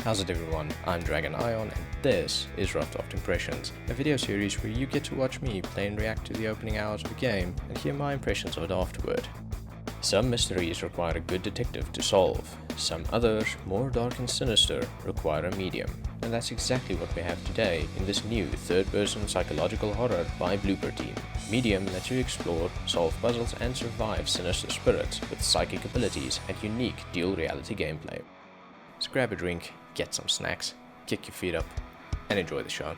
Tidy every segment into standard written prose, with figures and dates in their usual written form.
How's it everyone, I'm Dragon Ion and this is Rough Draft Impressions, a video series where you get to watch me play and react to the opening hours of a game and hear my impressions of it afterward. Some mysteries require a good detective to solve, some others, more dark and sinister, require a medium, and that's exactly what we have today in this new third-person psychological horror by Bloober Team. Medium lets you explore, solve puzzles and survive sinister spirits with psychic abilities and unique dual reality gameplay. So grab a drink, get some snacks, kick your feet up, and enjoy the show.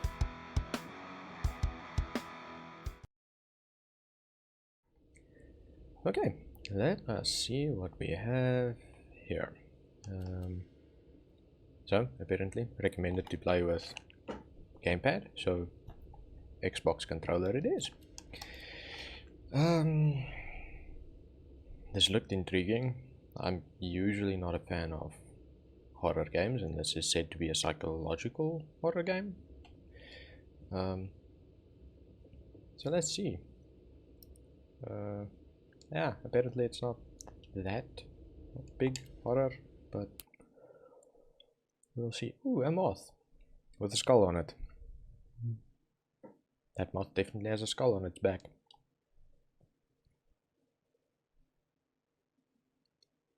Okay, let us see what we have here. So, apparently recommended to play with gamepad, so Xbox controller it is. This looked intriguing. I'm usually not a fan of horror games, and this is said to be a psychological horror game. So let's see. Yeah, apparently it's not that big horror, but we'll see. Ooh, a moth with a skull on it. That moth definitely has a skull on its back.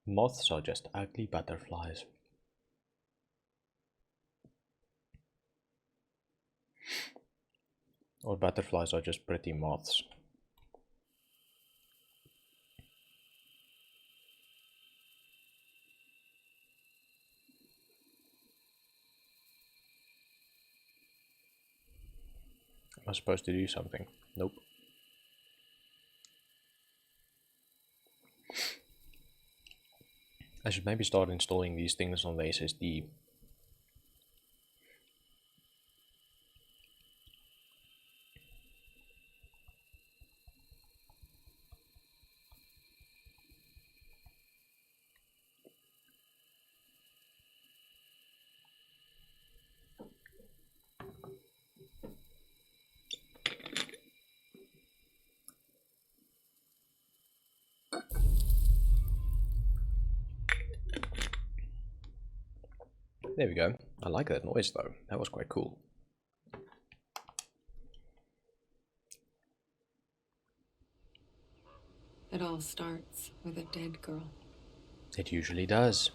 Moths are just ugly butterflies. Or butterflies are just pretty moths. Am I supposed to do something? Nope. I should maybe start installing these things on the SSD. There we go. I like that noise though. That was quite cool. It all starts with a dead girl. It usually does.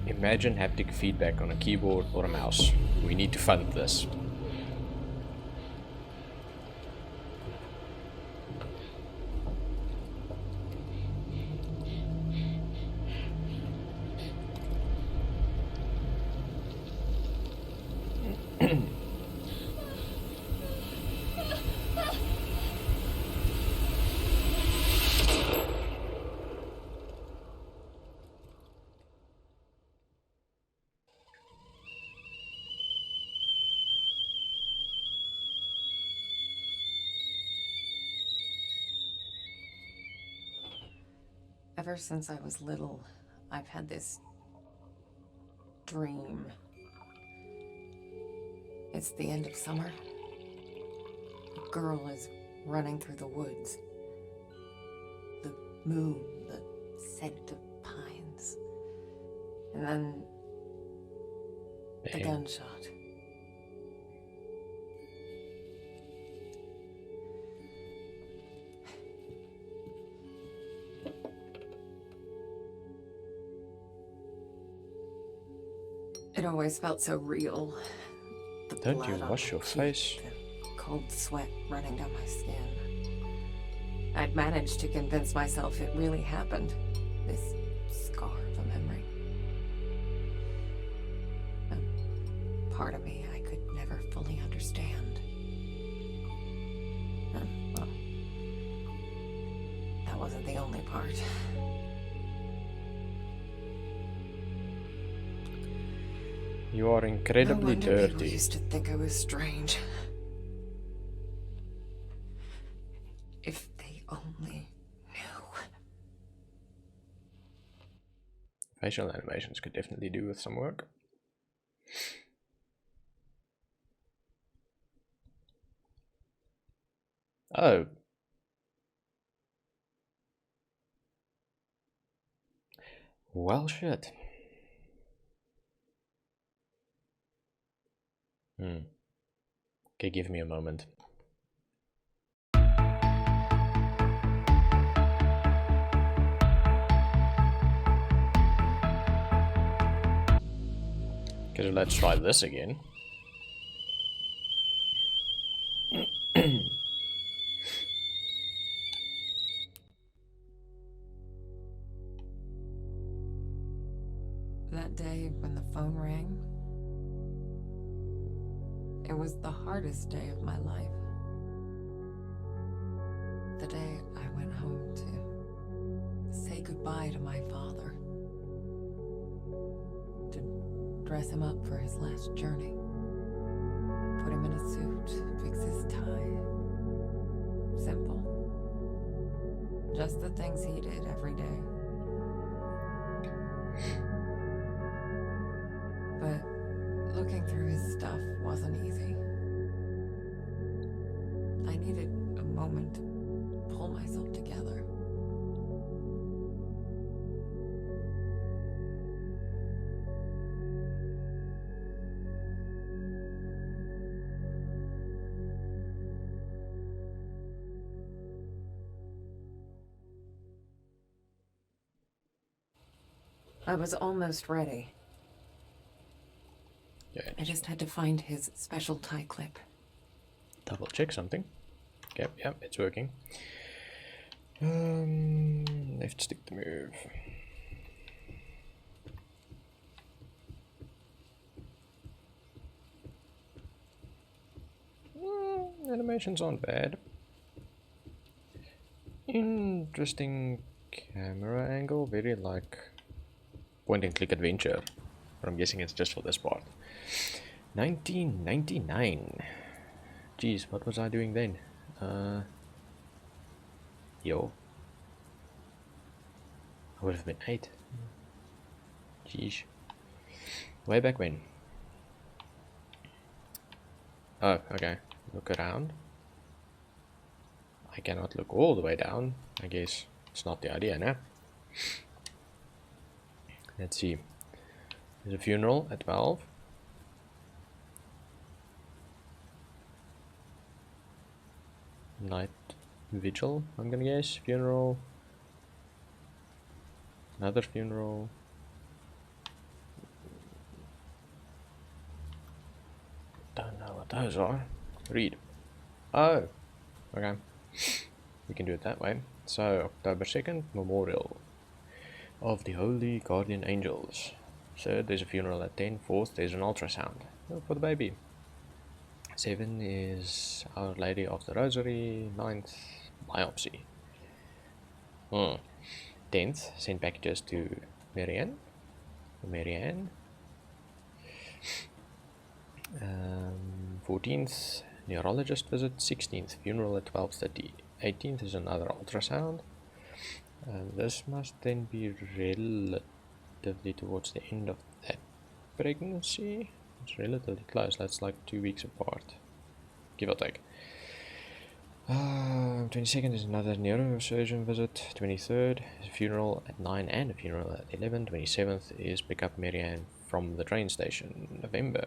Imagine haptic feedback on a keyboard or a mouse. We need to fund this. Ever since I was little, I've had this dream. It's the end of summer. A girl is running through the woods. The moon, the scent of pines. And then the gunshot. It always felt so real. The Don't you blood wash on my your cheek, face? the cold sweat running down my skin. I'd managed to convince myself it really happened. This scar of a memory. A part of me I could never fully understand. Well, that wasn't the only part. You are incredibly No wonder dirty. people used to think I was strange. If they only knew. Facial animations could definitely do with some work. Oh. Well, shit. Okay, give me a moment. Okay, so let's try this again. That day when the phone rang, it was the hardest day of my life. The day I went home to say goodbye to my father, to dress him up for his last journey, put him in a suit, fix his tie. Simple. Just the things he did every day. But looking through his stuff wasn't easy. I needed a moment to pull myself together. I was almost ready. Yeah, I just had to find his special tie clip. double check something. Yep, it's working. Left stick to move. Animations aren't bad. Interesting camera angle, very like point and click adventure. But I'm guessing it's just for this part. 1999. Jeez, what was I doing then? Yo. I would have been 8. Jeez. Way back when. Oh, okay. Look around. I cannot look all the way down. I guess it's not the idea, no? Let's see. There's a funeral at 12. Night vigil, I'm gonna guess. Funeral. Another funeral. Don't know what those are. Read. Oh, okay. We can do it that way. So, October 2nd, memorial of the Holy Guardian Angels. 3rd, there's a funeral at 10. 4th, there's an ultrasound for the baby. 7 is Our Lady of the Rosary. 9th, biopsy. 10th, send packages to Marianne. 14th, neurologist visit. 16th, funeral at 12:30. 18th is another ultrasound. This must then be relatively towards the end of that pregnancy. It's relatively close. That's like 2 weeks apart, give or take. 22nd is another neurosurgeon visit. 23rd is a funeral at 9 and a funeral at 11. 27th is pick up Marianne from the train station. November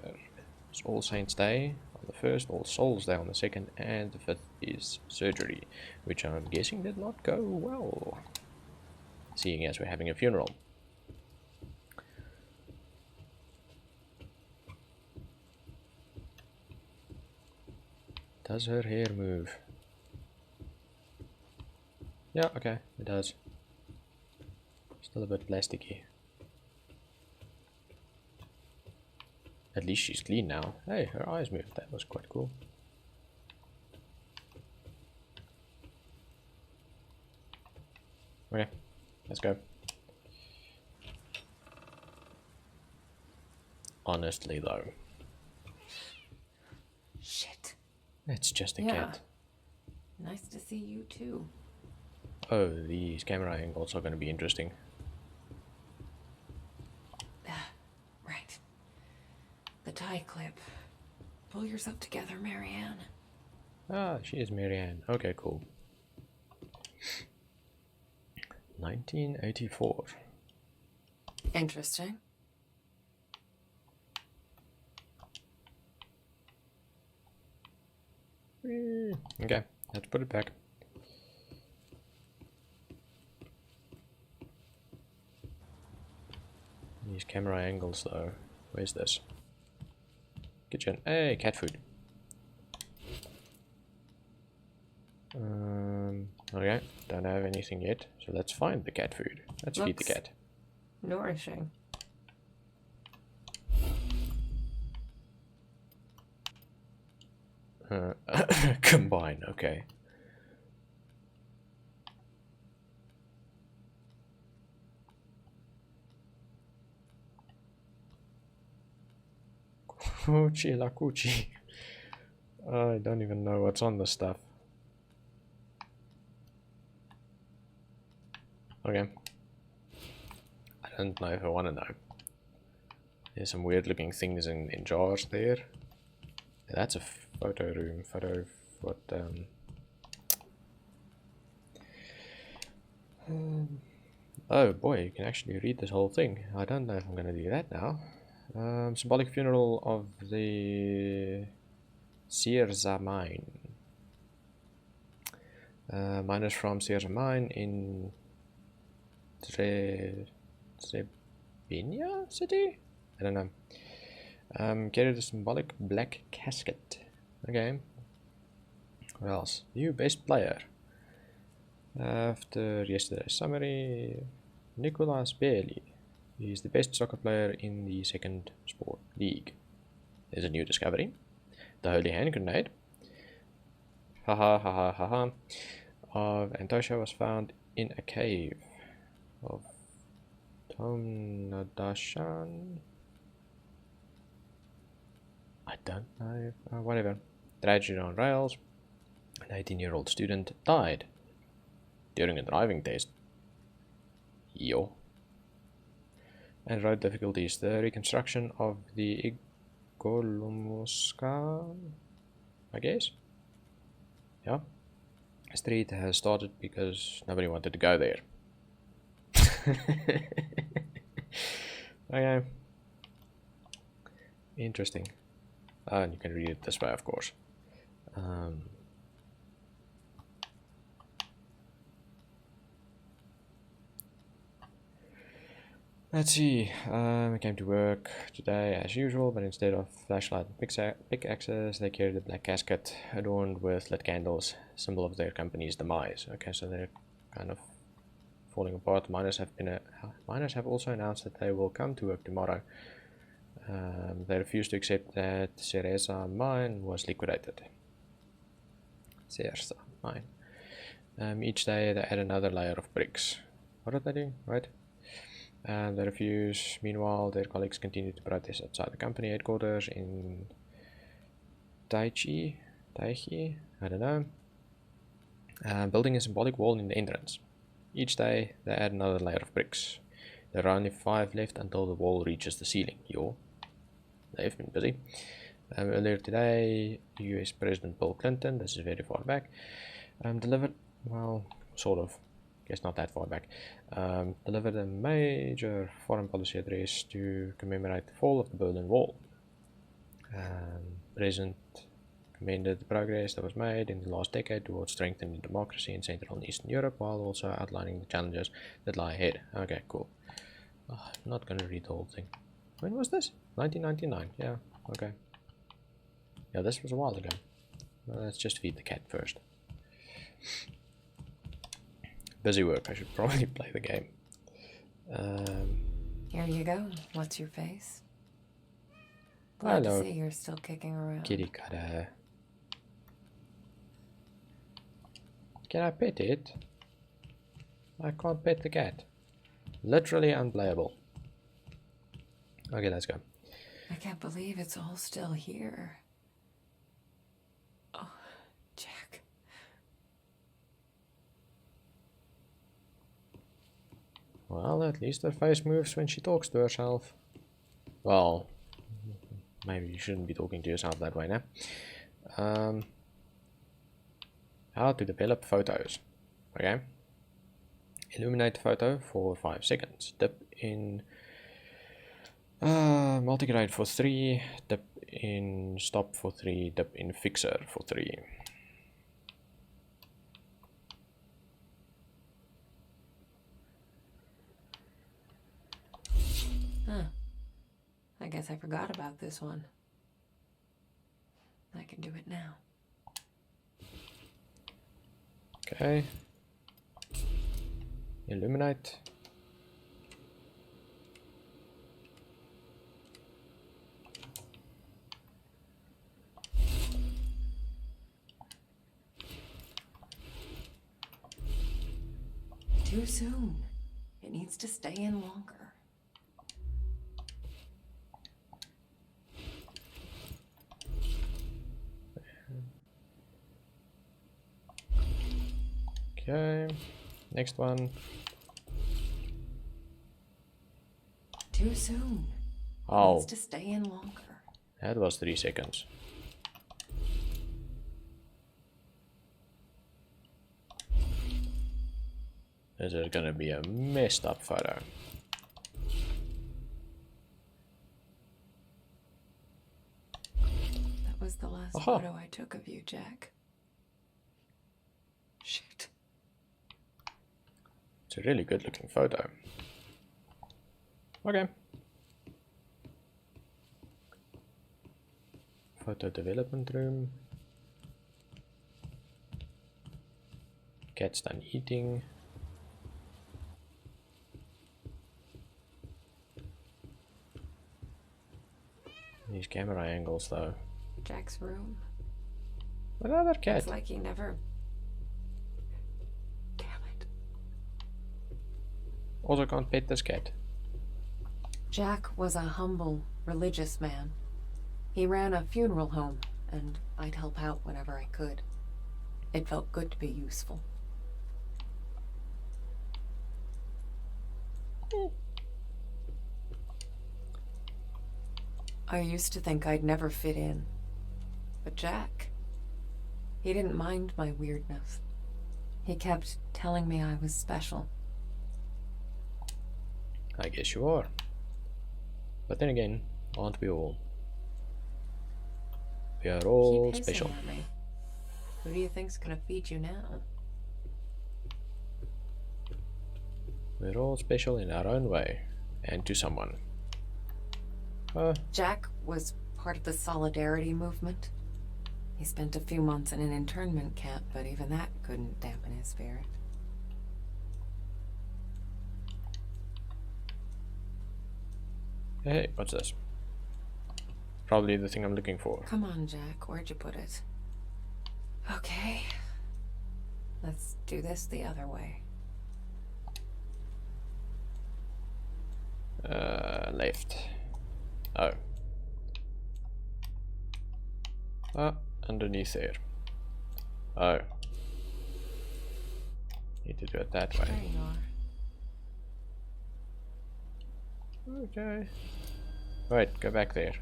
is All Saints Day on the 1st, All Souls Day on the 2nd, and the 5th is surgery, which I'm guessing did not go well, seeing as we're having a funeral. Does her hair move? Yeah, okay, it does. Still a bit plasticky. At least she's clean now. Hey, her eyes moved. That was quite cool. Okay, let's go. Honestly, though. Shit. It's just a Yeah. cat. Nice to see you too. Oh, these camera angles are going to be interesting. Right. The tie clip. Pull yourself together, Marianne. Ah, she is Marianne. Okay, cool. 1984. Interesting. Okay, let's put it back. These camera angles though. Where's this? Kitchen. Hey, cat food. Okay, don't have anything yet, so let's find the cat food. Let's feed the cat. Nourishing. Combine, okay. Cucci la cucci. I don't even know what's on the stuff. Okay. I don't know if I want to know. There's some weird looking things in jars there. That's a photo room. Photo. What? Oh boy, you can actually read this whole thing. I don't know if I'm going to do that now. Symbolic funeral of the Sierza mine. Miners from Sierza mine in Trebinja city? I don't know. Carried a symbolic black casket. Okay. What else? New best player. After yesterday's summary, Nicolas Bailey. He is the best soccer player in the second sport league. There's a new discovery. The Holy Hand Grenade. Haha haha haha. Of Antosha was found in a cave of Tomnadashan. I don't know. Whatever. Tragedy on rails. An 18-year-old student died during a driving test. Yo. And road difficulties. The reconstruction of the Igolumuska, I guess. Yeah. Street has started because nobody wanted to go there. Okay. Interesting. And you can read it this way, of course. Let's see. I came to work today as usual, but instead of flashlight and pickaxes, they carried a black casket adorned with lit candles, symbol of their company's demise. Okay, so they're kind of falling apart. Miners have also announced that they will come to work tomorrow. They refused to accept that Cereza mine was liquidated. Cereza mine. Each day they add another layer of bricks. What are they doing? Right? They refuse. Meanwhile, their colleagues continue to protest outside the company headquarters in Taichi, I don't know. Building a symbolic wall in the entrance. Each day, they add another layer of bricks. There are only 5 left until the wall reaches the ceiling. They've been busy. Earlier today, US President Bill Clinton, this is very far back, delivered, well, sort of, guess not that far back, delivered a major foreign policy address to commemorate the fall of the Berlin Wall. President commended the progress that was made in the last decade towards strengthening democracy in Central and Eastern Europe, while also outlining the challenges that lie ahead. Okay, cool. I'm not going to read the whole thing. When was this? 1999. Yeah, okay. Yeah, this was a while ago. Let's just feed the cat first. Busy work. I should probably play the game. Here you go. What's your face? Glad to see you're still kicking around. Kitty cat. Can I pet it? I can't pet the cat. Literally unplayable. Okay, let's go. I can't believe it's all still here. Oh, Jack. Well, at least her face moves when she talks to herself. Well, maybe you shouldn't be talking to yourself that way, no? How to develop photos. Okay. Illuminate the photo for 5 seconds. Dip in multigrade for 3. Dip in stop for 3. Dip in fixer for 3. Huh. I guess I forgot about this one. I can do it now. Okay. Illuminate. Too soon. It needs to stay in longer. Okay. Next one. Too soon. Oh, Needs to stay in longer. that was 3 seconds. This is gonna be a messed up photo. That was the last Aha. photo I took of you, Jack. Shoot. It's a really good looking photo. Okay. Photo development room. Cat's done eating. These camera angles though. Jack's room. Another cat. It's like he never... Damn it. Also can't pet this cat. Jack was a humble, religious man. He ran a funeral home, and I'd help out whenever I could. It felt good to be useful. I used to think I'd never fit in. But Jack, he didn't mind my weirdness. He kept telling me I was special. I guess you are. But then again, aren't we all? We are all Keep special. hissing at me. Who do you think's gonna feed you now? We're all special in our own way, and to someone. Jack was part of the Solidarity movement. He spent a few months in an internment camp, but even that couldn't dampen his spirit. Hey, what's this? Probably the thing I'm looking for. Come on, Jack. Where'd you put it? Okay. Let's do this the other way. Left. Oh. Ah, underneath there. Oh. Need to do it that There way. you are. Okay. Right, go back there.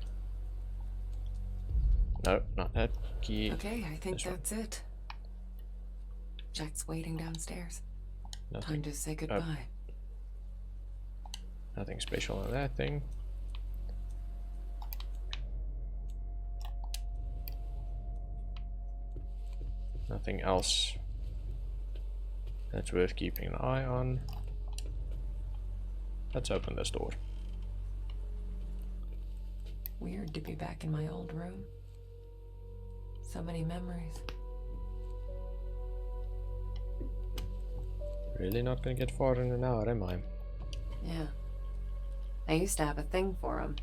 No, not that key. Okay, I think This one. that's it. Jack's waiting downstairs. Nothing. Time to say goodbye. Nothing special on that thing. Nothing else that's worth keeping an eye on. Let's open this door. Weird to be back in my old room. So many memories. Really not gonna get far in an hour, am I? Yeah. I used to have a thing for them.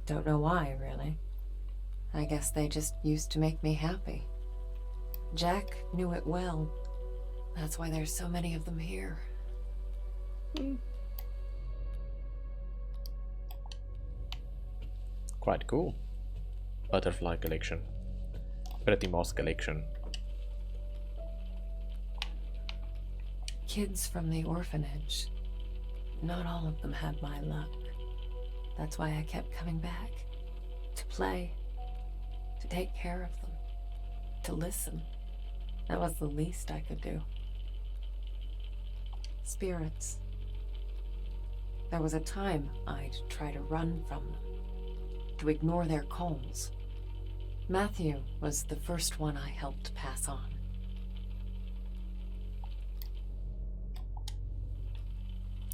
Don't know why, really. I guess they just used to make me happy. Jack knew it well. That's why there's so many of them here. Quite cool. Butterfly collection. Pretty moss collection. kids from the orphanage, not all of them had my luck. That's why I kept coming back. To play. To take care of them. To listen. That was the least I could do. Spirits. There was a time I'd try to run from them. To ignore their calls. Matthew was the first one I helped pass on.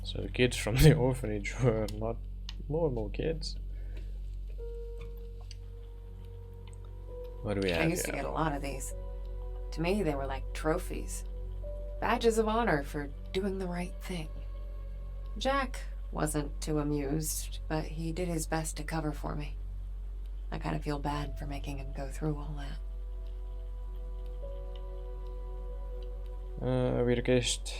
So the kids from the orphanage were not normal kids. What do we have I used to get a lot of these. To me, they were like trophies. Badges of honor for doing the right thing. Jack wasn't too amused, but he did his best to cover for me. I kind of feel bad for making him go through all that. We request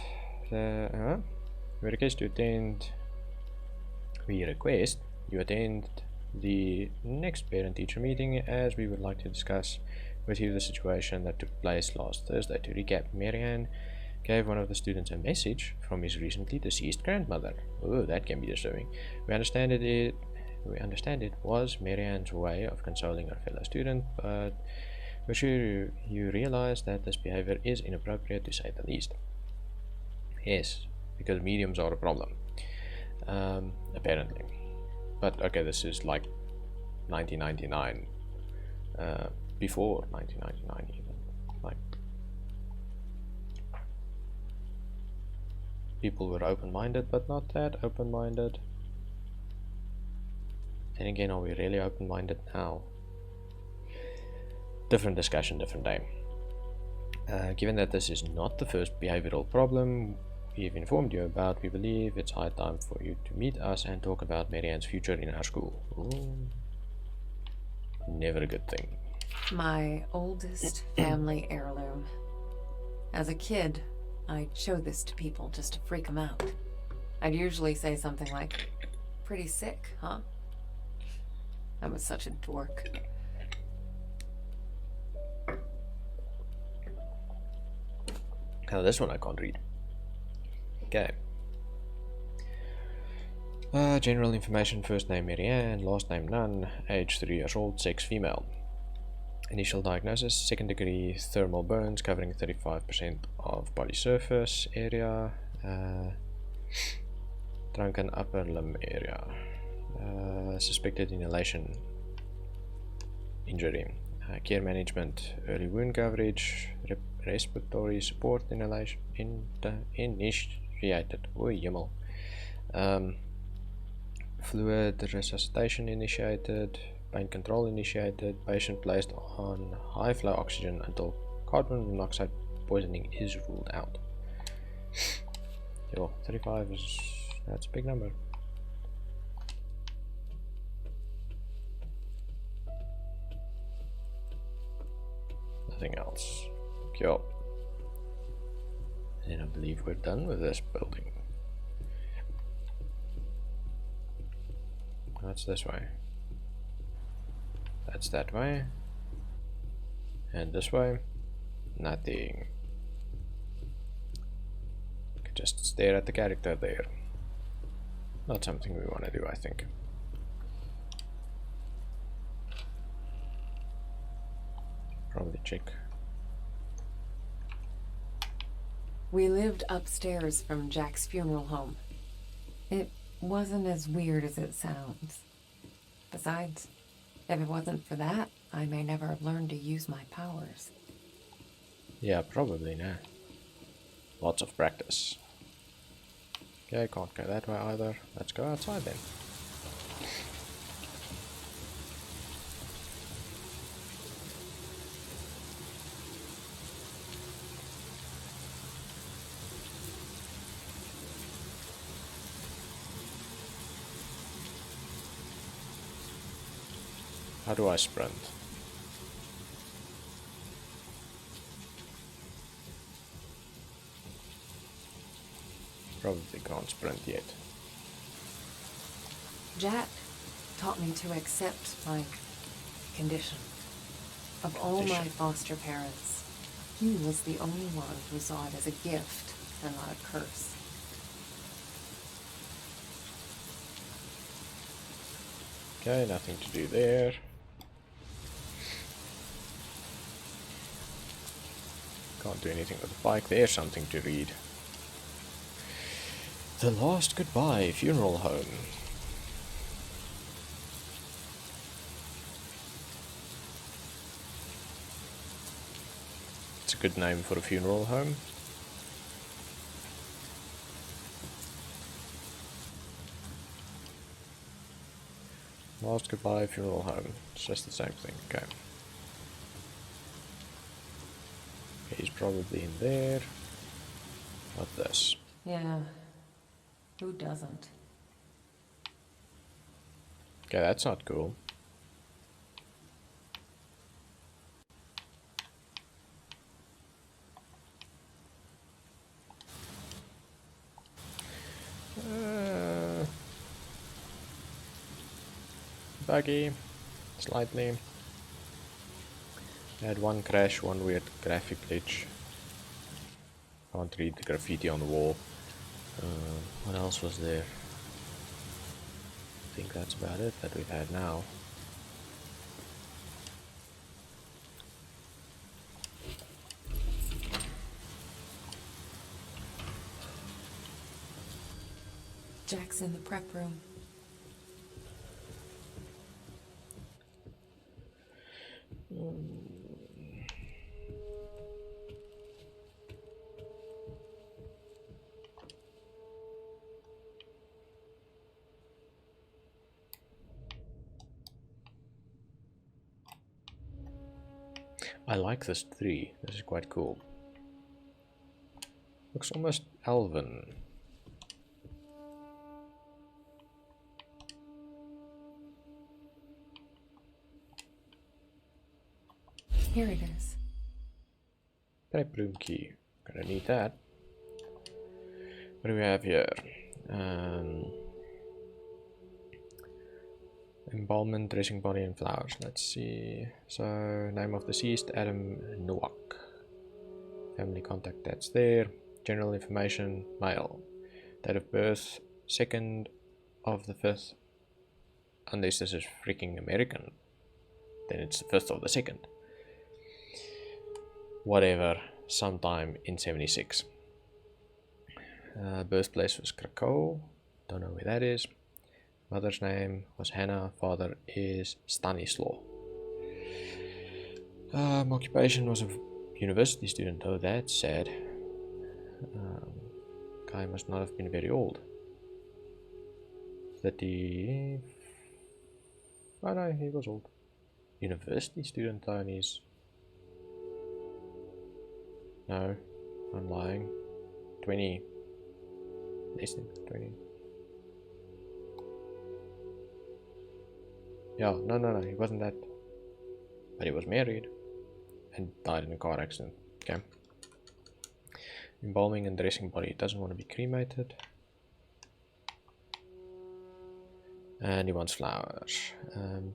you attend the next parent-teacher meeting, as we would like to discuss with you the situation that took place last Thursday. To recap, Marianne gave one of the students a message from his recently deceased grandmother. Oh, that can be disturbing. We understand it was Marianne's way of consoling her fellow student, but we're sure you realize that this behavior is inappropriate, to say the least. Yes, because mediums are a problem. Apparently. But okay, this is like 1999. Before 1999 even. Like, people were open-minded, but not that open-minded. Then again, are we really open-minded now? Different discussion, different day. Given that this is not the first behavioral problem we've informed you about, we believe it's high time for you to meet us and talk about Marianne's future in our school. Ooh. Never a good thing. My oldest family heirloom. As a kid, I'd show this to people just to freak them out. I'd usually say something like, "Pretty sick, huh?" I was such a dork. Now this one I can't read. Okay. General information: first name Marianne, last name none, age 3 years old, sex female. Initial diagnosis: second degree thermal burns covering 35% of body surface area, trunk and upper limb area. Suspected inhalation injury. Care management: early wound coverage, respiratory support, inhalation initiated. Oei, jemmel. Fluid resuscitation initiated, pain control initiated, patient placed on high flow oxygen until carbon monoxide poisoning is ruled out. Yo, 35 that's a big number. Nothing else. Cool. And I believe we're done with this building. That's this way. That's that way. And this way. Nothing. Could just stare at the character there. Not something we want to do, I think. Probably check. We lived upstairs from Jack's funeral home. It wasn't as weird as it sounds. Besides, if it wasn't for that, I may never have learned to use my powers. Yeah, probably not. Lots of practice. Okay, can't go that way either. Let's go outside then. How do I sprint? Probably can't sprint yet. Jack taught me to accept my condition. Of all my foster parents, he was the only one who saw it as a gift and not a curse. Okay, nothing to do there. Can't do anything with the bike. There's something to read. The Last Goodbye Funeral Home. It's a good name for a funeral home. Last Goodbye Funeral Home. It's just the same thing. Okay. He's probably in there. What's this? Yeah. Who doesn't? Okay, that's not cool. Buggy. Slightly. I had one crash, one weird graphic glitch. Can't read the graffiti on the wall. What else was there? I think that's about it that we've had now. Jack's in the prep room. I like this tree. This is quite cool. Looks almost elven. Here it is. Prep room key. Gonna need that. What do we have here? Embalmment, dressing body and flowers. Let's see. So, name of deceased, Adam Nowak. Family contact, that's there. General information, male. Date of birth, 2nd of the 5th. Unless this is freaking American, then it's the 5th of the 2nd. Whatever, sometime in 76. Birthplace was Krakow. Don't know where that is. Mother's name was Hannah. Father is Stanislaw. Occupation was a university student. Oh, that's sad. Guy must not have been very old. 30. Oh no, he was old. University student though, and he's. No, I'm lying. 20. Less than 20. Yeah, no, he wasn't that. But he was married and died in a car accident. Okay. Embalming and dressing body. Doesn't want to be cremated. And he wants flowers.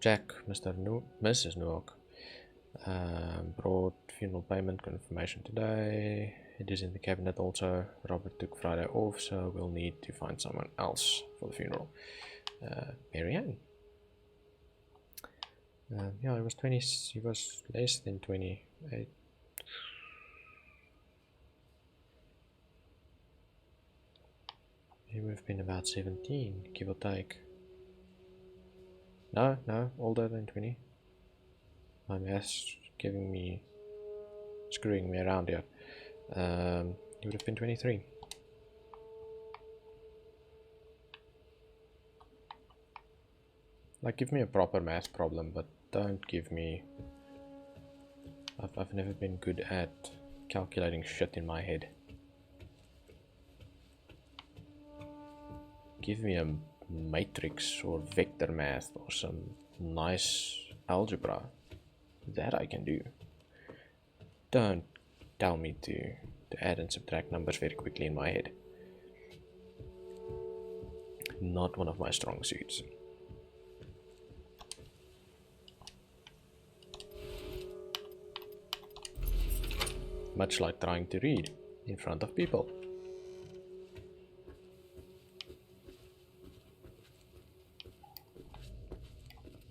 Jack, Mrs. Newark, brought funeral payment confirmation today. It is in the cabinet also. Robert took Friday off, so we'll need to find someone else for the funeral. Marianne. Yeah, he was 20. He was less than 28. He would have been about 17, give or take. No, older than 20. My math's screwing me around here. He would have been 23. Like, give me a proper math problem, but don't give me... I've never been good at calculating shit in my head. Give me a matrix or vector math or some nice algebra. That I can do. Don't tell me to add and subtract numbers very quickly in my head. Not one of my strong suits. Much like trying to read in front of people.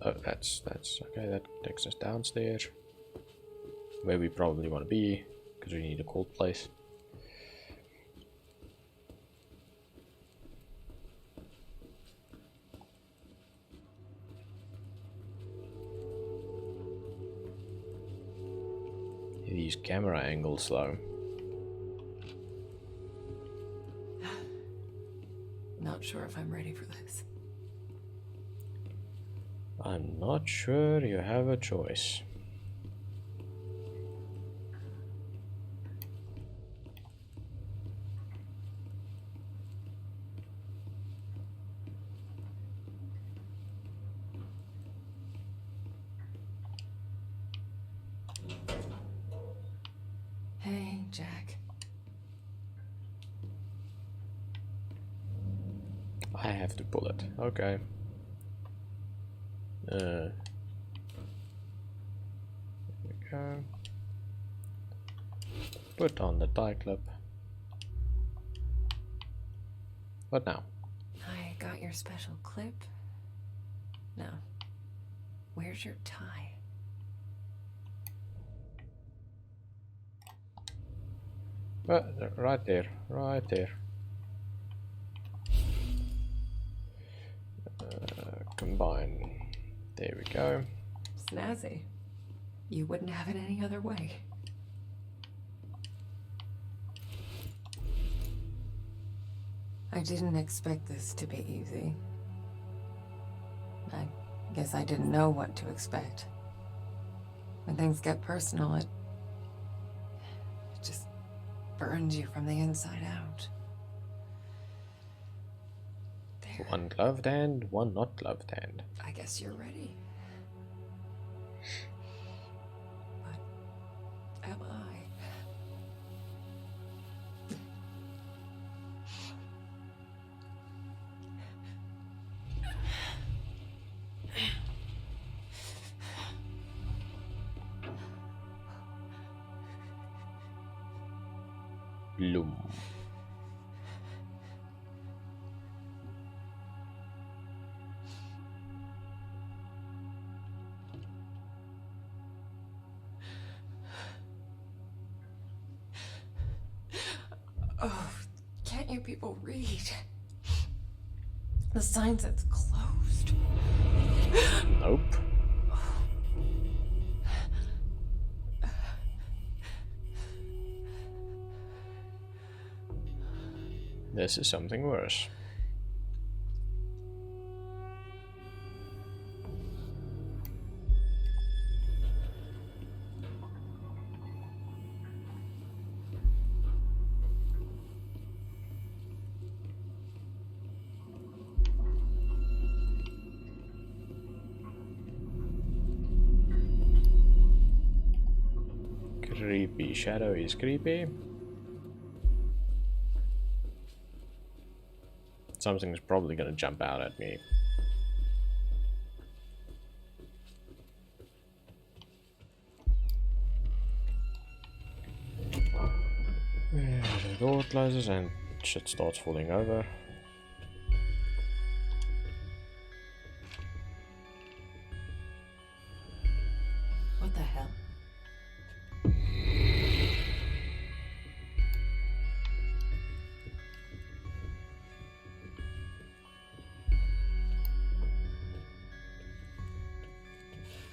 Oh, that's okay. That takes us downstairs, where we probably want to be, because we need a cold place. These camera angles, though. Not sure if I'm ready for this. I'm not sure you have a choice. Hey, Jack. I have to pull it. Okay. There we go. Put on the tie clip. What now? I got your special clip. Now, where's your tie? Right there, right there. Combine. There we go. Snazzy. You wouldn't have it any other way. I didn't expect this to be easy. I guess I didn't know what to expect. When things get personal, it just burns you from the inside out. There. One gloved hand, one not gloved hand. I guess you're ready. But am I? Bloom. Oh, can't you people read? The sign says closed. Nope. This is something worse. Creepy. Shadow is creepy. Something's probably gonna jump out at me. Yeah, the door closes and shit starts falling over. What the hell?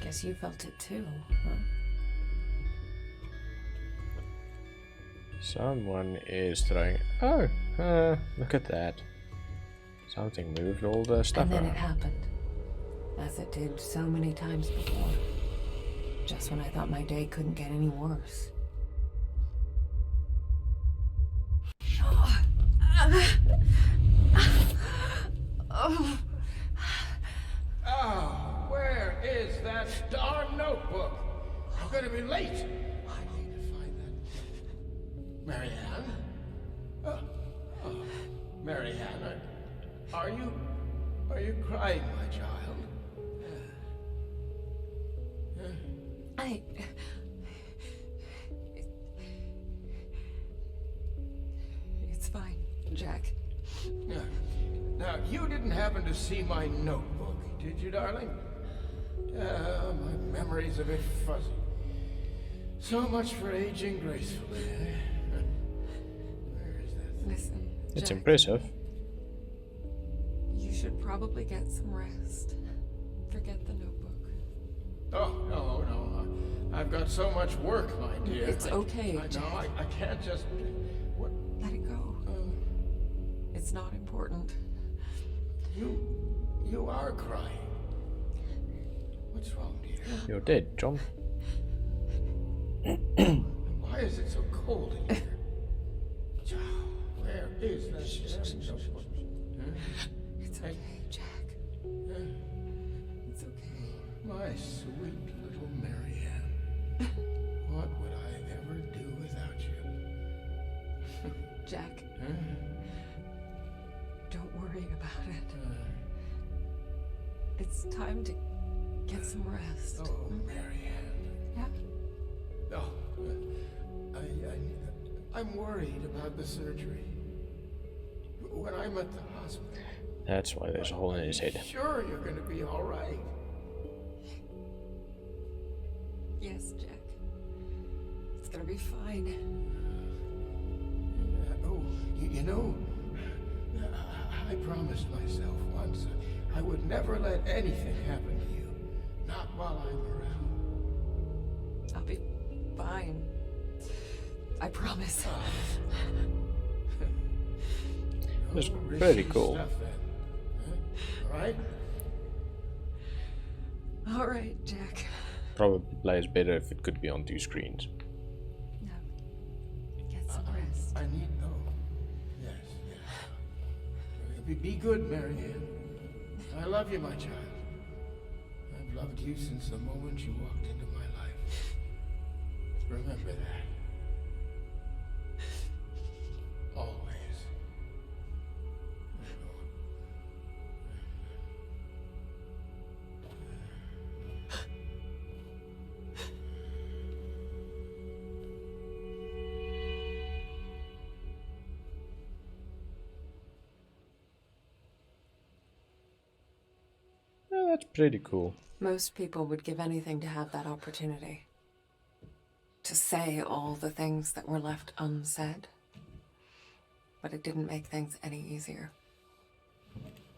Guess you felt it too, huh? Someone is throwing. Oh, look at that. Something moved all the stuff And then around. it happened, as it did so many times before. Just when I thought my day couldn't get any worse. Oh, where is that darn notebook? I'm gonna be late. I need to find that. Marianne? Marianne, are you crying, my child? It's fine, Jack. Now, you didn't happen to see my notebook, did you, darling? memory's a bit fuzzy. So much for aging gracefully, eh? Where is that thing? Listen, It's Jack, impressive. you should probably get some rest. Forget the notebook. Oh, no. I've got so much work, my dear. It's okay, I Jack. know, I can't just... What? Let it go. It's not important. You are crying. What's wrong, dear? You're dead, John. Why is it so cold in here? Where is that notebook? It's okay, Jack. It's okay. My sweet little Marianne. What would I ever do without you? Jack, don't worry about it. It's time to get some rest. Oh, Marianne. Yeah? Oh, I'm worried about the surgery. When I'm at the hospital. That's why there's a hole in his head. Sure, you're going to be all right. Yes, Jack. It's gonna be fine. You know, I promised myself once I would never let anything happen to you. Not while I'm around. I'll be fine. I promise. It's No pretty risky cool. Stuff, then. All right? All right, Jack. Probably plays better if it could be on 2 screens. No. Get some rest. I need no. Yes. Be good, Marianne. I love you, my child. I've loved you since the moment you walked into my life. Remember that. Always. Yeah, that's pretty cool. Most people would give anything to have that opportunity. To say all the things that were left unsaid. But it didn't make things any easier.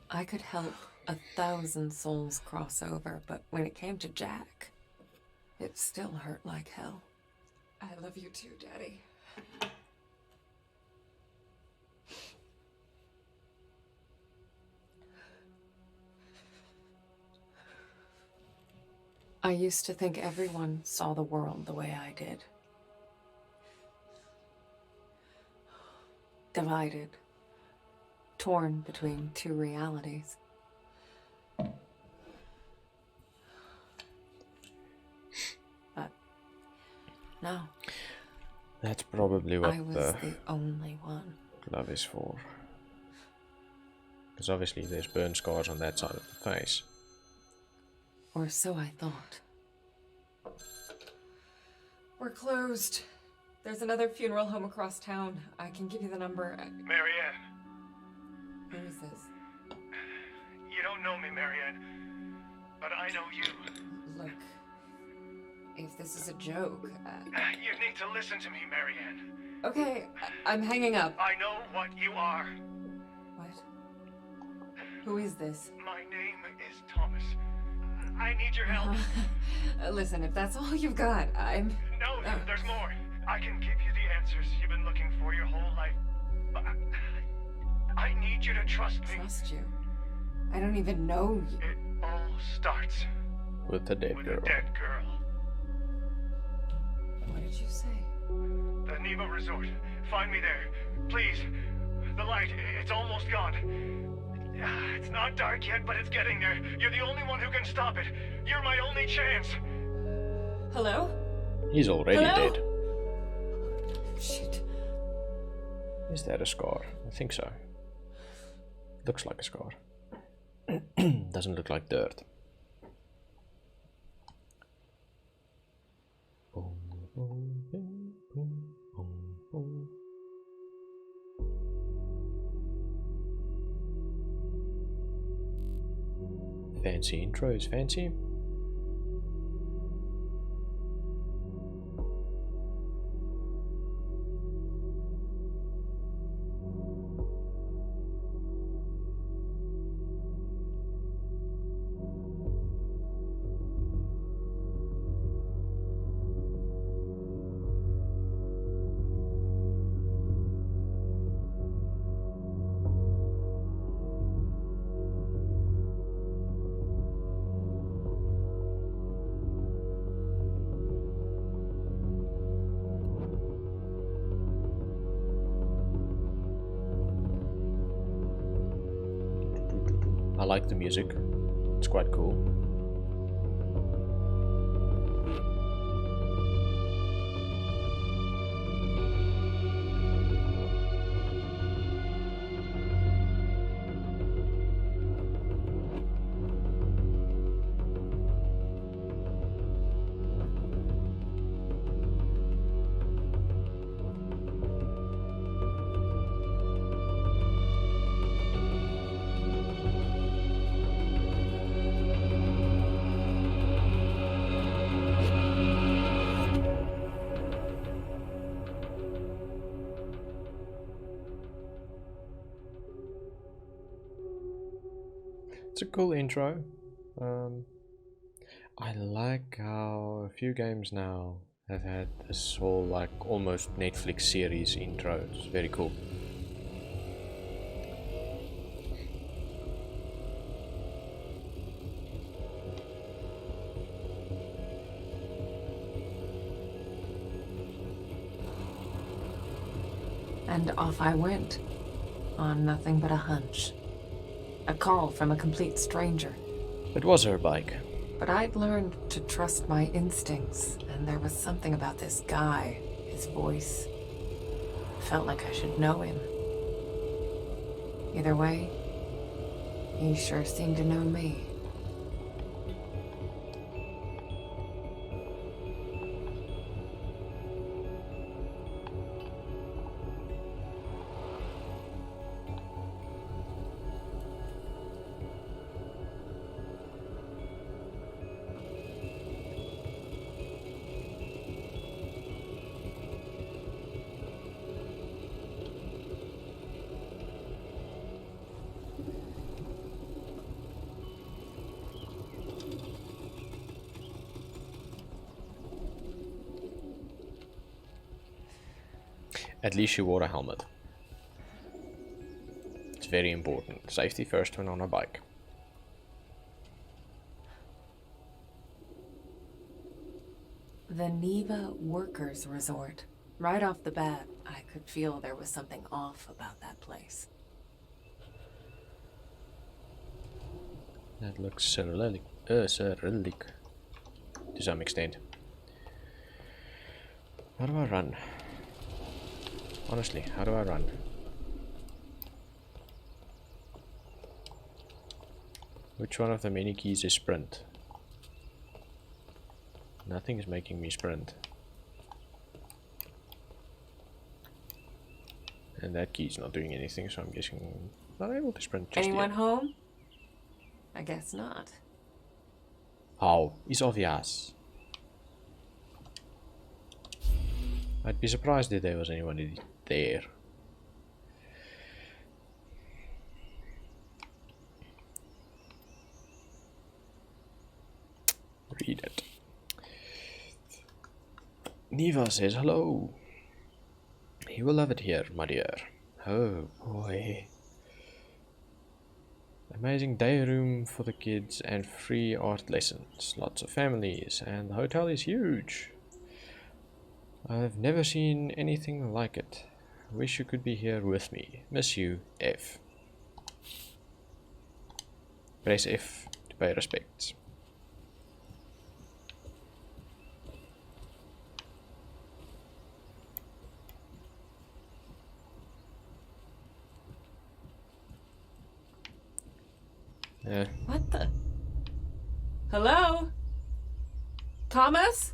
I could help 1,000 souls cross over, but when it came to Jack, it still hurt like hell. I love you too, Daddy. I used to think everyone saw the world the way I did. Divided. Torn between 2 realities. But no, That's probably what I was the the only one. glove is for. Because obviously there's burn scars on that side of the face. Or so I thought. We're closed. There's another funeral home across town. I can give you the number. Marianne, Who is this? you don't know me, Marianne, but I know you. Look, if this is a joke... You need to listen to me, Marianne. Okay, I'm hanging up. I know what you are. What? Who is this? My name is Thomas. I need your help. Listen, if that's all you've got, I'm... No, there's more. I can give you the answers you've been looking for your whole life. But I need you to trust me. Trust you? I don't even know you. It all starts With the dead with girl. a dead girl. What did you say? The Neva Resort. Find me there. Please. The light, it's almost gone. It's not dark yet, but it's getting there. You're the only one who can stop it. You're my only chance. Hello? He's already Hello? dead. Shit. Is that a scar? I think so. Looks like a scar. Doesn't look like dirt. Boom, boom, boom, boom, boom, boom. Fancy intros, fancy. like the music. It's quite cool. It's a cool intro. I like how a few games now have had this whole like almost Netflix series intro. It's very cool. And off I went, on nothing but a hunch. A call from a complete stranger. It was her bike. But I'd learned to trust my instincts, and there was something about this guy, his voice. Felt like I should know him. Either way, he sure seemed to know me. At least she wore a helmet. It's very important. Safety first when on a bike. The Neva Workers Resort. Right off the bat, I could feel there was something off about that place. That looks Cyrillic to some extent. How do I run? Honestly, how do I run? Which one of the many keys is sprint? Nothing is making me sprint. And that key's not doing anything, so I'm guessing I'm not able to sprint just Anyone yet. home? I guess not. How? Is obvious. I'd be surprised if there was anyone there. Read it. Neva says hello. He will love it here, my dear. Oh boy. Amazing day room for the kids and free art lessons. Lots of families, and the hotel is huge. I've never seen anything like it. Wish you could be here with me. Miss you, F. Press F to pay respects. What the? Hello? Thomas?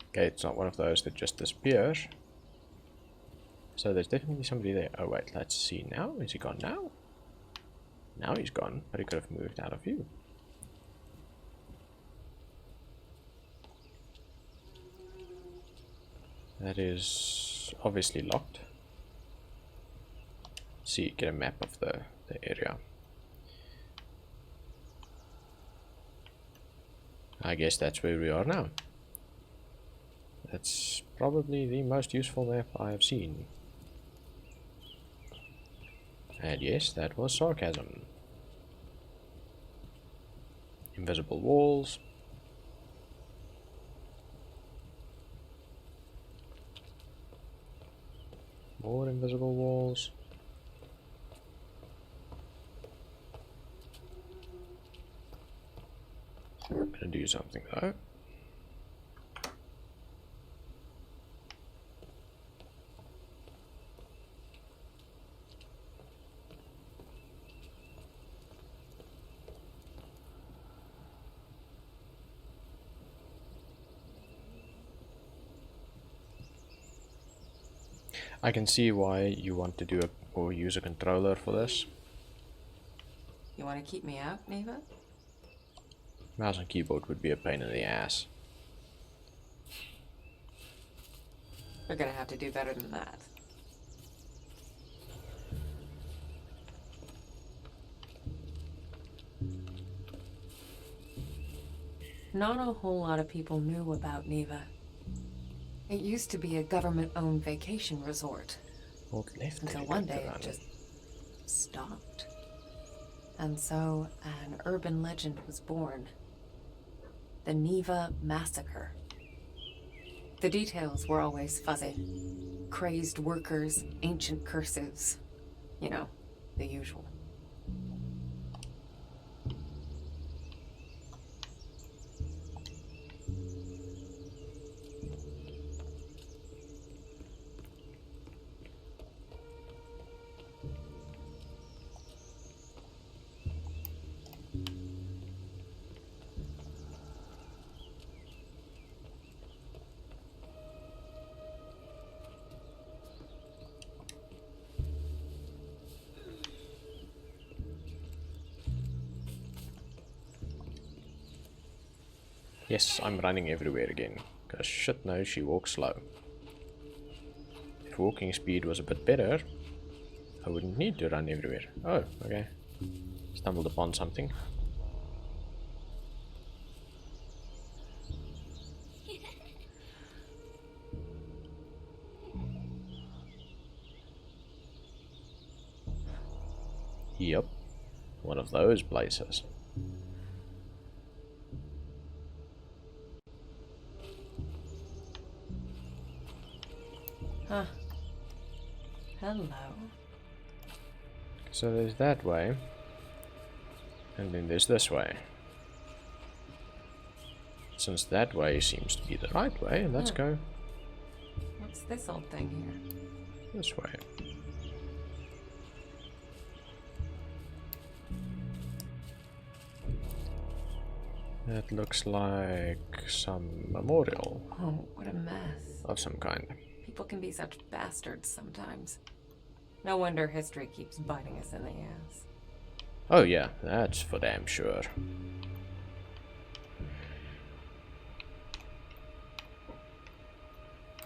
Okay, it's not one of those that just disappears. So there's definitely somebody there. Oh wait, let's see now. Is he gone now? Now he's gone, but he could have moved out of view. That is obviously locked. See, get a map of the area. I guess that's where we are now. That's probably the most useful map I have seen. And yes, that was sarcasm. Invisible walls. More invisible walls. I'm gonna do something though. I can see why you want to do or use a controller for this. You want to keep me out, Neva? Mouse and keyboard would be a pain in the ass. We're gonna have to do better than that. Not a whole lot of people knew about Neva. It used to be a government-owned vacation resort. Until one day it just stopped. And so an urban legend was born. The Neva Massacre. The details were always fuzzy. Crazed workers, ancient curses. You know, the usual. Yes, I'm running everywhere again, because shit knows she walks slow. If walking speed was a bit better, I wouldn't need to run everywhere. Oh, okay. Stumbled upon something. Yep, one of those places. Huh. Hello. So there's that way, and then there's this way. Since that way seems to be the right way, let's go What's this old thing here? this way. That looks like some memorial Oh, what a mess. of some kind. People can be such bastards sometimes. No wonder history keeps biting us in the ass. Oh yeah, that's for damn sure.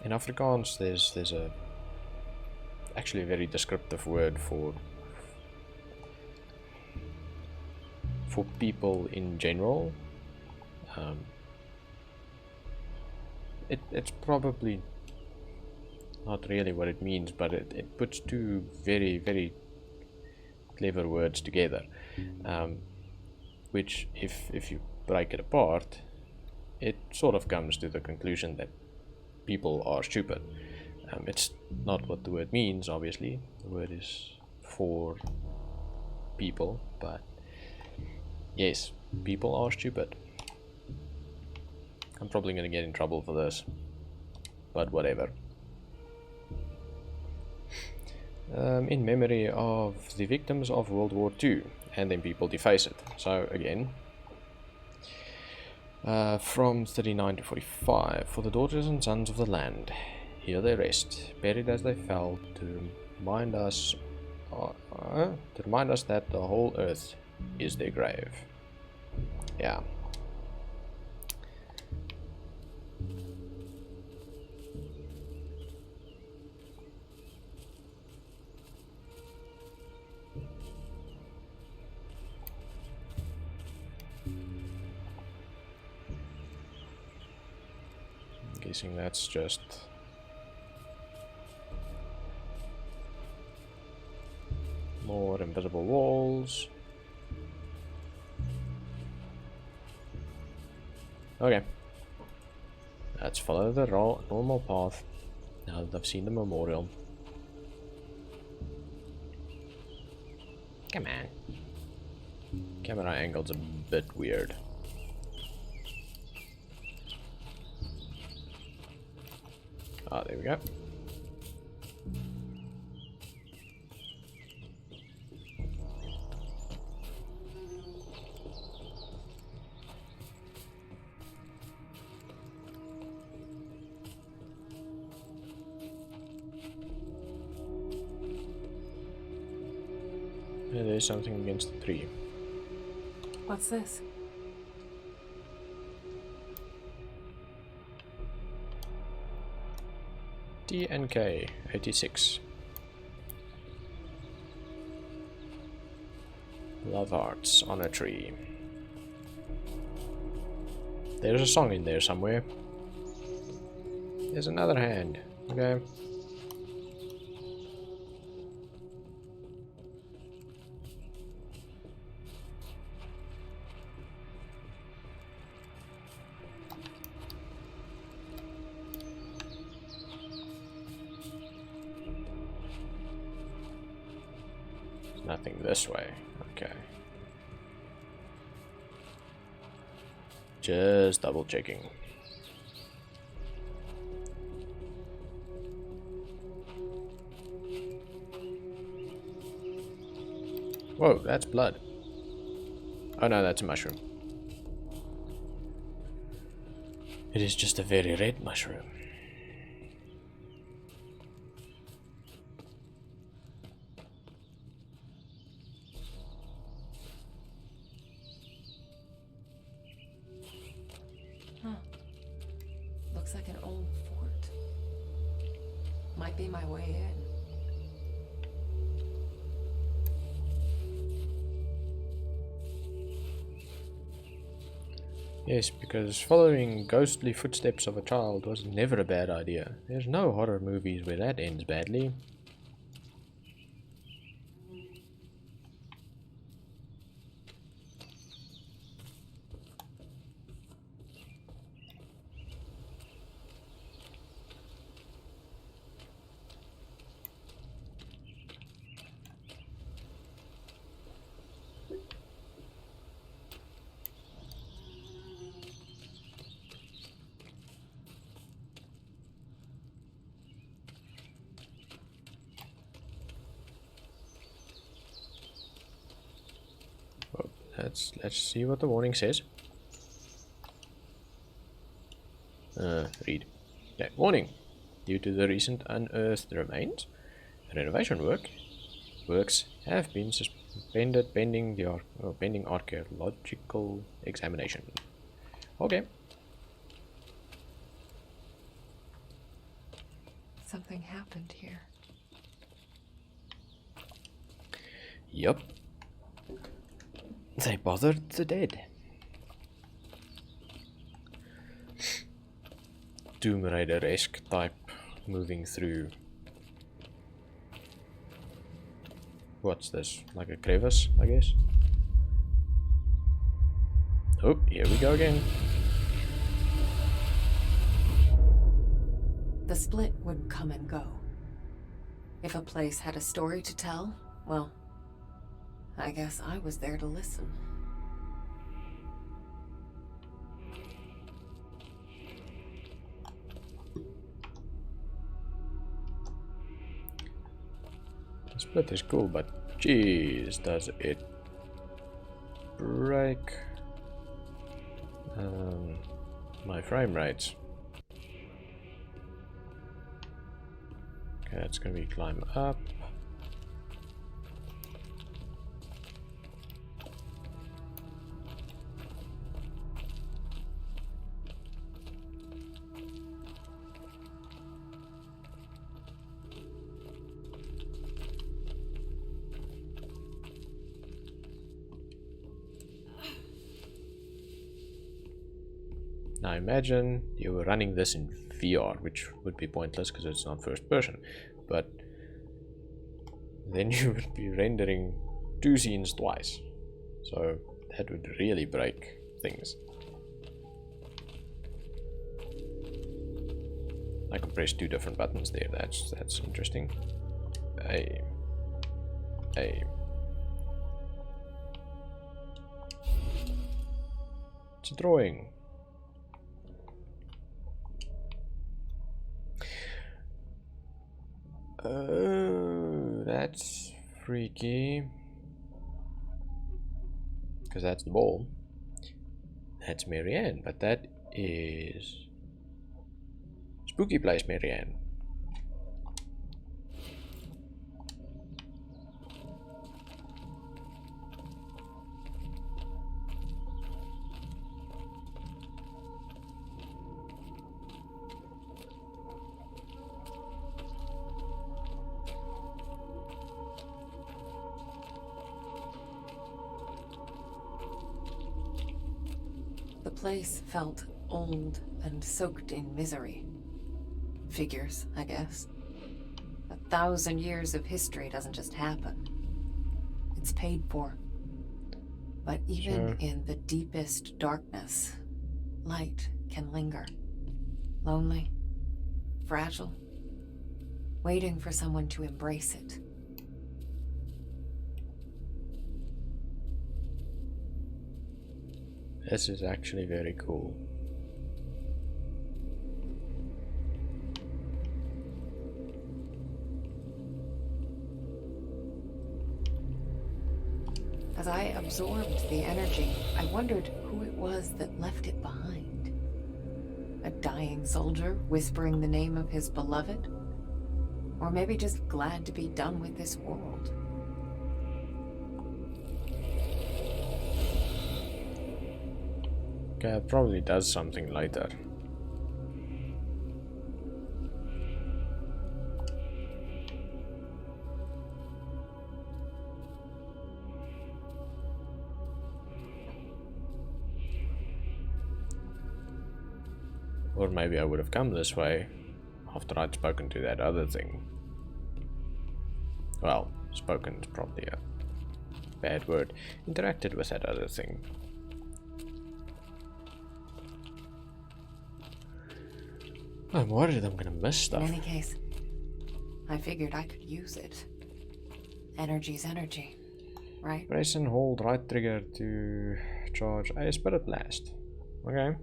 In Afrikaans, there's a actually a very descriptive word for people in general. It's probably not really what it means, but it puts two very, very clever words together, which if you break it apart, it sort of comes to the conclusion that people are stupid. It's not what the word means, obviously. The word is for people, but yes, people are stupid. I'm probably going to get in trouble for this, but whatever. In memory of the victims of World War II, and then people deface it. So again, from 39 to 45, for the daughters and sons of the land, here they rest, buried as they fell, to remind us that the whole earth is their grave. Yeah. Guessing that's just more invisible walls. Okay, let's follow the normal path now that I've seen the memorial. Come on. Camera angle's a bit weird. Ah, there we go. There's something against the tree. What's this? DNK 86. Love hearts on a tree. There's a song in there somewhere. There's another hand. Okay. Nothing this way. Okay. Just double checking. Whoa, that's blood. Oh no, that's a mushroom. It is just a very red mushroom. Looks like an old fort. Might be my way in. Yes, because following ghostly footsteps of a child was never a bad idea. There's no horror movies where that ends badly. Let's see what the warning says. Read. Okay, warning. Due to the recent unearthed remains, renovation works have been suspended pending pending archaeological examination. Okay. Something happened here. Yup. They bothered the dead. Tomb Raider-esque type moving through. What's this? Like a crevice, I guess? Oh, here we go again. The split would come and go. If a place had a story to tell, well, I guess I was there to listen. The split is cool, but jeez, does it break my frame rates. Okay, that's gonna be climb up. Now imagine you were running this in VR, which would be pointless because it's not first person, but then you would be rendering two scenes twice, so that would really break things. I can press two different buttons there. That's interesting. A It's a drawing. Oh, that's freaky. Because that's the ball. That's Marianne, but that is Spooky Place Marianne. The place felt old and soaked in misery. Figures, I guess. 1,000 years of history doesn't just happen. It's paid for. But even in the deepest darkness, light can linger. Lonely, fragile, waiting for someone to embrace it. This is actually very cool. As I absorbed the energy, I wondered who it was that left it behind. A dying soldier whispering the name of his beloved? Or maybe just glad to be done with this world. Okay, it probably does something later. Or maybe I would have come this way after I'd spoken to that other thing. Well, spoken is probably a bad word. Interacted with that other thing. I'm worried I'm gonna miss stuff. In any case, I figured I could use it. Energy's energy, right? Press and hold right trigger to charge a spirit blast. Okay.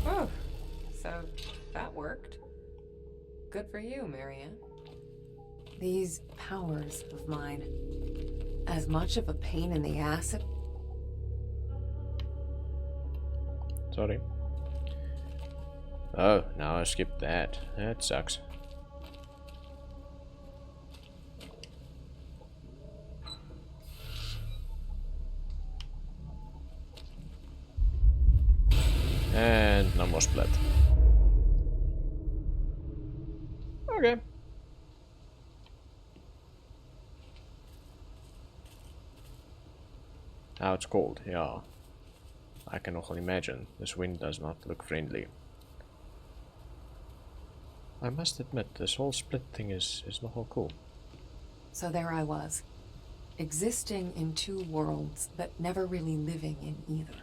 Oh, so that worked. Good for you, Marianne. These powers of mine, as much of a pain in the ass. Sorry. Oh, now I skipped that. That sucks. And no more split. Okay. Now it's cold, yeah. I can only imagine. This wind does not look friendly. I must admit, this whole split thing is not all cool. So there I was, existing in two worlds, but never really living in either.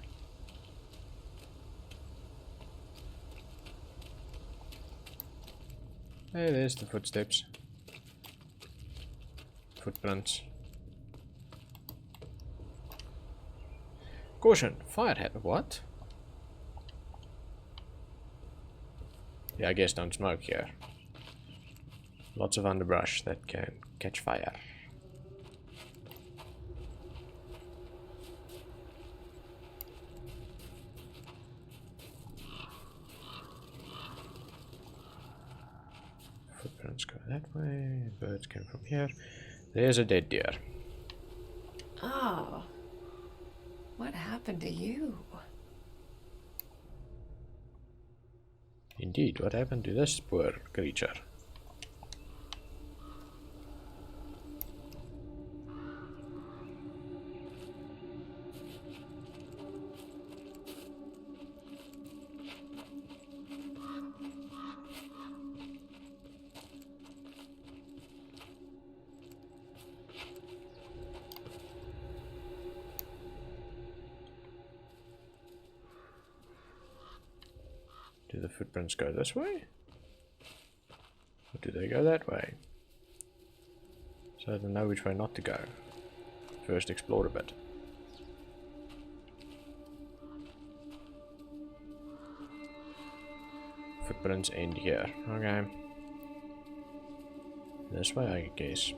Hey, there's the footsteps. Footprints. Caution, fire hat. What? Yeah, I guess don't smoke here. Lots of underbrush that can catch fire. Footprints go that way, birds came from here. There's a dead deer. Oh. What happened to you? Indeed, what happened to this poor creature? Do the footprints go this way? Or do they go that way? So I don't know which way not to go. first explore a bit. Footprints end here. Okay. This way, I guess.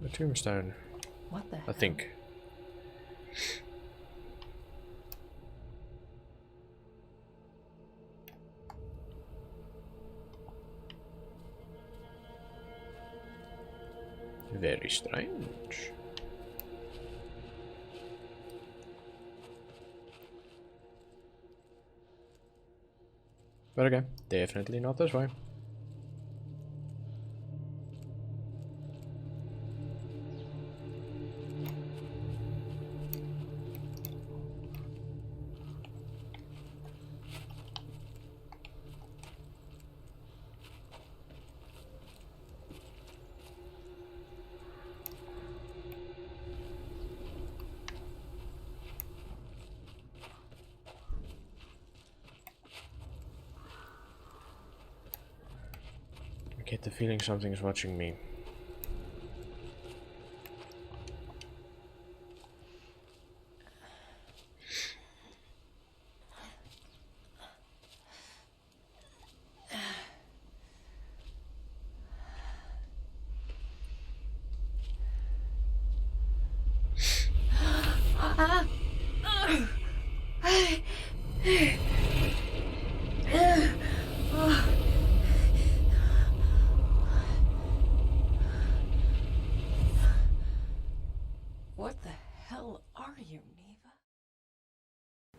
A tombstone. What the hell? I think. Very strange. But okay, definitely not this way. I get the feeling something's watching me. What the hell are you, Neva?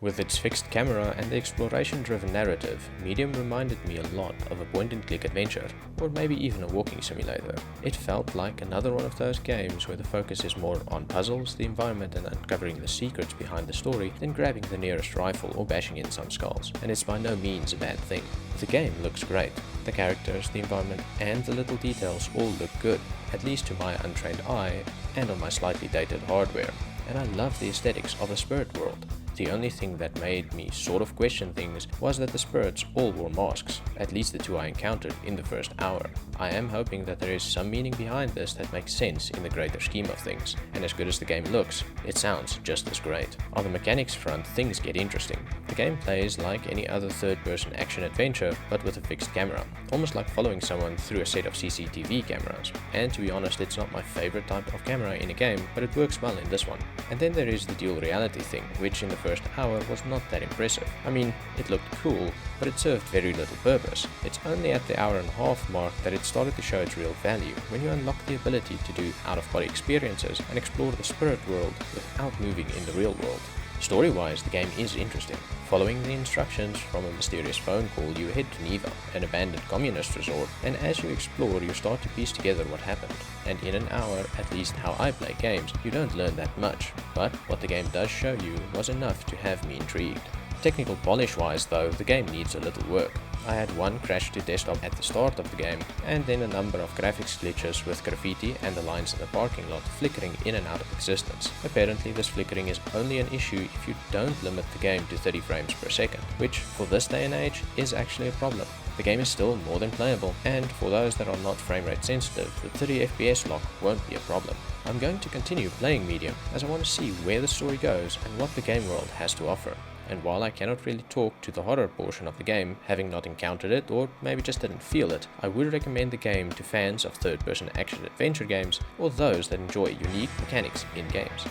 With its fixed camera and the exploration-driven narrative, Medium reminded me a lot of a point-and-click adventure, or maybe even a walking simulator. It felt like another one of those games where the focus is more on puzzles, the environment, and uncovering the secrets behind the story than grabbing the nearest rifle or bashing in some skulls, and it's by no means a bad thing. The game looks great. The characters, the environment, and the little details all look good, at least to my untrained eye and on my slightly dated hardware. And I love the aesthetics of a spirit world. The only thing that made me sort of question things was that the spirits all wore masks, at least the two I encountered in the first hour. I am hoping that there is some meaning behind this that makes sense in the greater scheme of things, and as good as the game looks, it sounds just as great. On the mechanics front, things get interesting. The game plays like any other third-person action-adventure, but with a fixed camera, almost like following someone through a set of CCTV cameras. And to be honest, it's not my favorite type of camera in a game, but it works well in this one. And then there is the dual reality thing, which in the first hour was not that impressive. I mean, it looked cool, but it served very little purpose. It's only at the hour and a half mark that it started to show its real value, when you unlock the ability to do out-of-body experiences and explore the spirit world without moving in the real world. Story-wise, the game is interesting. Following the instructions from a mysterious phone call, you head to Neva, an abandoned communist resort, and as you explore, you start to piece together what happened. And in an hour, at least how I play games, you don't learn that much, but what the game does show you was enough to have me intrigued. Technical polish-wise though, the game needs a little work. I had one crash to desktop at the start of the game, and then a number of graphics glitches with graffiti and the lines in the parking lot flickering in and out of existence. Apparently this flickering is only an issue if you don't limit the game to 30 frames per second, which for this day and age is actually a problem. The game is still more than playable, and for those that are not frame rate sensitive, the 30 FPS lock won't be a problem. I'm going to continue playing Medium as I want to see where the story goes and what the game world has to offer. And while I cannot really talk to the horror portion of the game, having not encountered it or maybe just didn't feel it, I would recommend the game to fans of third-person action-adventure games or those that enjoy unique mechanics in games.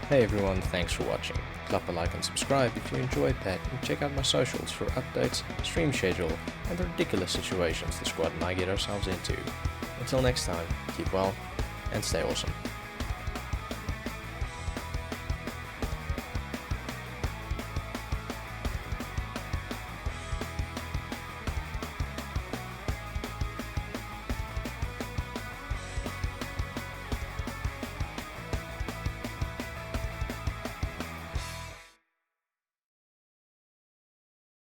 Hey everyone, thanks for watching. Clap a like and subscribe if you enjoyed that, and check out my socials for updates, stream schedule, and the ridiculous situations the squad and I get ourselves into. Until next time, keep well and stay awesome.